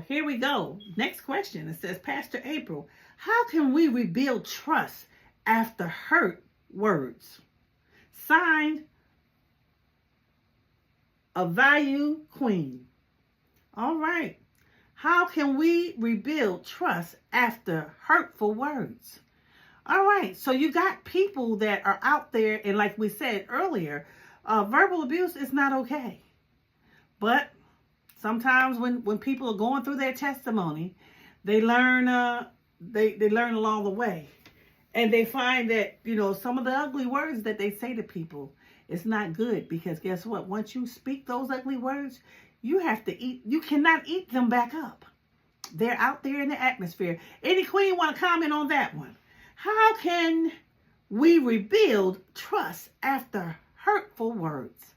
Here we go. Next question. It says, Pastor April, how can we rebuild trust after hurt words? Signed, a value queen. All right. How can we rebuild trust after hurtful words? All right. So you got people that are out there, and like we said earlier, verbal abuse is not okay. But sometimes when people are going through their testimony, they learn they learn along the way. And they find that, some of the ugly words that they say to people, it's not good, because guess what? Once you speak those ugly words, you cannot eat them back up. They're out there in the atmosphere. Any queen want to comment on that one? How can we rebuild trust after hurtful words?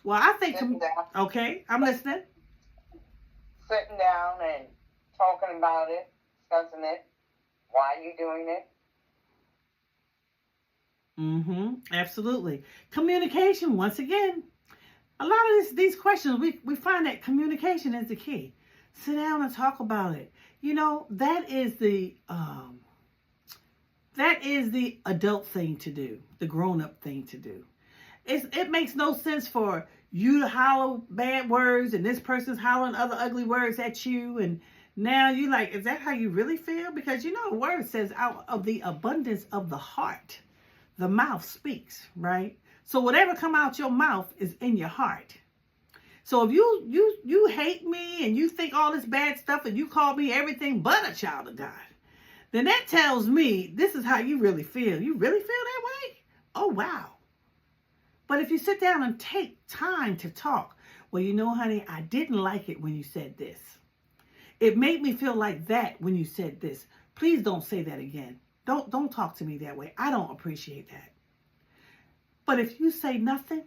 Well, I think, okay, I'm listening. Sitting down and talking about it, discussing it. Why are you doing it? Absolutely. Communication, once again. A lot of these questions, we find that communication is the key. Sit down and talk about it. That is the adult thing to do, the grown-up thing to do. It makes no sense for you to holler bad words and this person's hollering other ugly words at you, and now you like, is that how you really feel? Because the word says, out of the abundance of the heart, the mouth speaks, right? So whatever come out your mouth is in your heart. So if you hate me and you think all this bad stuff and you call me everything but a child of God, then that tells me this is how you really feel. You really feel that way? Oh, wow. But if you sit down and take time to talk, well, honey, I didn't like it when you said this. It made me feel like that when you said this. Please don't say that again. Don't talk to me that way. I don't appreciate that. But if you say nothing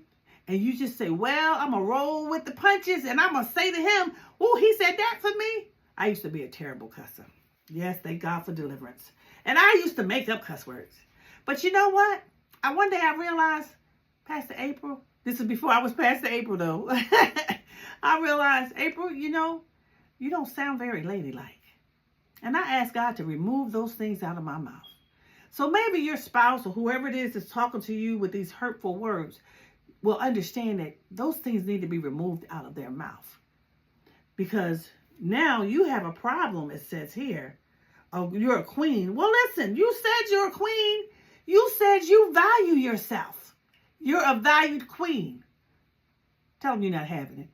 and you just say, well, I'm going to roll with the punches and I'm going to say to him, oh, he said that for me. I used to be a terrible cusser. Yes, thank God for deliverance. And I used to make up cuss words. But you know what? One day I realized, Pastor April, this is before I was Pastor April though. I realized, April, you don't sound very ladylike. And I asked God to remove those things out of my mouth. So maybe your spouse or whoever it is that's talking to you with these hurtful words will understand that those things need to be removed out of their mouth. Because now you have a problem, it says here. Oh, you're a queen. Well, listen, you said you're a queen. You said you value yourself. You're a valued queen. Tell them you're not having it.